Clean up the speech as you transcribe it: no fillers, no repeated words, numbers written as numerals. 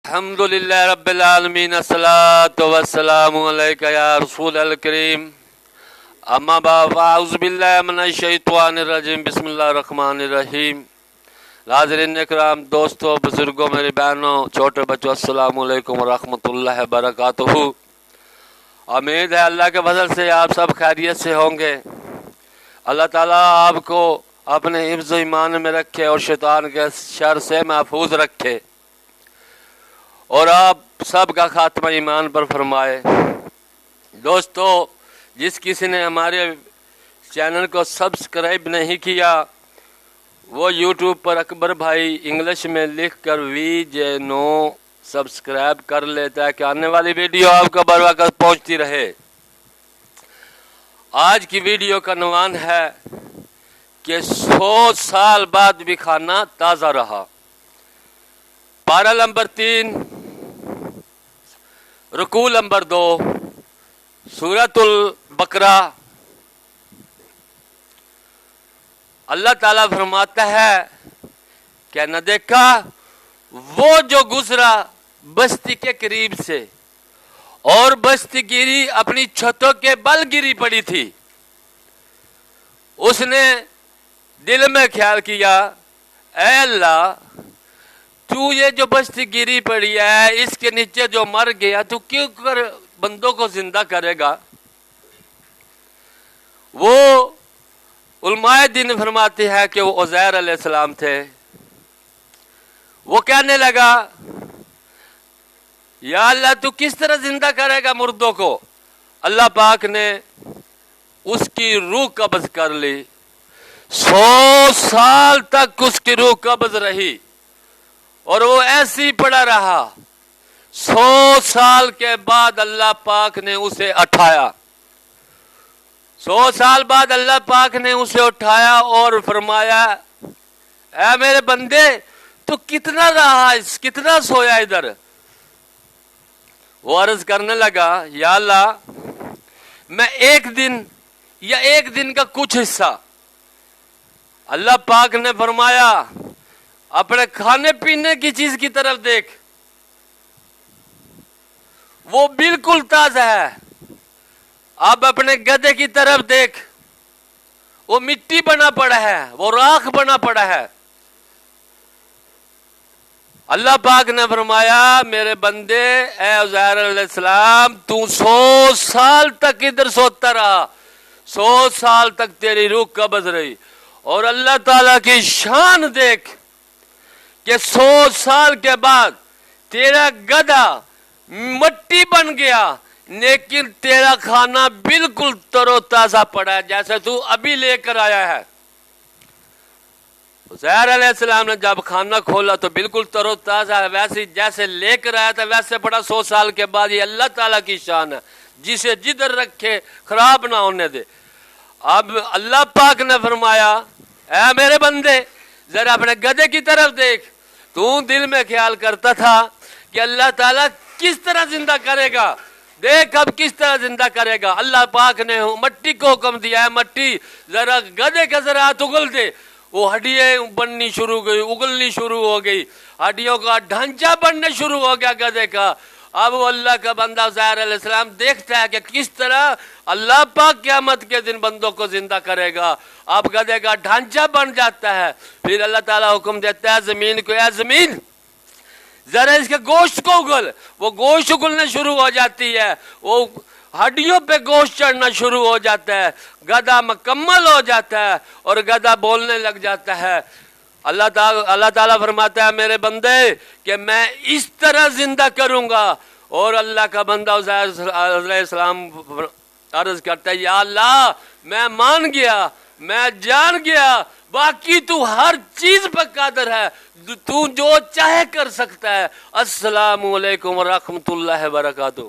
الحمدللہ رب العالمین الصلاۃ والسلام علیک یا رسول الکریم اما بعد اعوذ باللہ من الشیطان الرجیم بسم اللہ الرحمن الرحیم۔ ناظرین اکرام، دوستوں، بزرگوں، میری بہنوں، چھوٹے بچوں، السلام علیکم ورحمۃ اللہ وبرکاتہ۔ امید ہے اللہ کے فضل سے آپ سب خیریت سے ہوں گے۔ اللہ تعالیٰ آپ کو اپنے حفظ و ایمان میں رکھے اور شیطان کے شر سے محفوظ رکھے اور آپ سب کا خاتمہ ایمان پر فرمائے۔ دوستو، جس کسی نے ہمارے چینل کو سبسکرائب نہیں کیا وہ یوٹیوب پر اکبر بھائی انگلش میں لکھ کر VJ9 سبسکرائب کر لیتا ہے کہ آنے والی ویڈیو آپ کو بر وقت پہنچتی رہے۔ آج کی ویڈیو کا عنوان ہے کہ 100 سال بعد بھی کھانا تازہ رہا۔ پارہ نمبر 3، رکوع نمبر 2، سورۃ البقرہ۔ اللہ تعالیٰ فرماتا ہے کہ نہ دیکھا وہ جو گزرا بستی کے قریب سے اور بستی گری اپنی چھتوں کے بل گری پڑی تھی۔ اس نے دل میں خیال کیا، اے اللہ، تو یہ جو بستی گری پڑی ہے اس کے نیچے جو مر گیا تو کیوں کر بندوں کو زندہ کرے گا؟ وہ علماء دین فرماتے ہیں کہ وہ عزیر علیہ السلام تھے۔ وہ کہنے لگا، یا اللہ، تو کس طرح زندہ کرے گا مردوں کو؟ اللہ پاک نے اس کی روح قبض کر لی۔ 100 سال تک اس کی روح قبض رہی اور وہ ایسی ہی پڑا رہا۔ 100 سال کے بعد اللہ پاک نے اسے اٹھایا۔ 100 سال بعد اللہ پاک نے اسے اٹھایا اور فرمایا، اے میرے بندے، تو کتنا رہا، کتنا سویا ادھر؟ وہ عرض کرنے لگا، یا اللہ، میں ایک دن کا کچھ حصہ۔ اللہ پاک نے فرمایا، اپنے کھانے پینے کی چیز کی طرف دیکھ، وہ بالکل تازہ ہے۔ اب اپنے گدھے کی طرف دیکھ، وہ مٹی بنا پڑا ہے، وہ راکھ بنا پڑا ہے۔ اللہ پاک نے فرمایا، میرے بندے، اے عزیر علیہ السلام، تو 100 سال تک ادھر سوتا رہا، 100 سال تک تیری روح قبض رہی، اور اللہ تعالیٰ کی شان دیکھ کہ 100 سال کے بعد تیرا گدھا مٹی بن گیا لیکن تیرا کھانا بالکل تر و تازہ پڑا ہے جیسے تو ابھی لے کر آیا ہے۔ عزیر علیہ السلام نے جب کھانا کھولا تو بالکل تر و تازہ ہے، ویسے جیسے لے کر آیا تھا ویسے پڑا۔ 100 سال کے بعد یہ اللہ تعالیٰ کی شان ہے، جسے جدھر رکھے خراب نہ ہونے دے۔ اب اللہ پاک نے فرمایا، اے میرے بندے، ذرا اپنے گدھے کی طرف دیکھ، تو دل میں خیال کرتا تھا کہ اللہ تعالیٰ کس طرح زندہ کرے گا، دیکھ اب کس طرح زندہ کرے گا۔ اللہ پاک نے مٹی کو حکم دیا ہے، مٹی ذرا گدھے کا ذرا ہاتھ اگل دے۔ وہ ہڈیاں بننی شروع گئی، اگلنی شروع ہو گئی، ہڈیوں کا ڈھانچہ بننے شروع ہو گیا گدھے کا۔ اب وہ اللہ کا بندہ عزیر علیہ السلام دیکھتا ہے کہ کس طرح اللہ پاک قیامت کے دن بندوں کو زندہ کرے گا۔ اب گدھے کا ڈھانچہ بن جاتا ہے۔ پھر اللہ تعالیٰ حکم دیتا ہے زمین کو، اے زمین، ذرا اس کے گوشت کو اگل۔ وہ گوشت اگلنے شروع ہو جاتی ہے، وہ ہڈیوں پہ گوشت چڑھنا شروع ہو جاتا ہے، گدھا مکمل ہو جاتا ہے اور گدھا بولنے لگ جاتا ہے۔ اللہ تعالیٰ فرماتا ہے، میرے بندے، کہ میں اس طرح زندہ کروں گا۔ اور اللہ کا بندہ عزیر علیہ السلام عرض کرتا ہے، یا اللہ، میں مان گیا، میں جان گیا، باقی تو ہر چیز پر قادر ہے، تو جو چاہے کر سکتا ہے۔ السلام علیکم ورحمۃ اللہ وبرکاتہ۔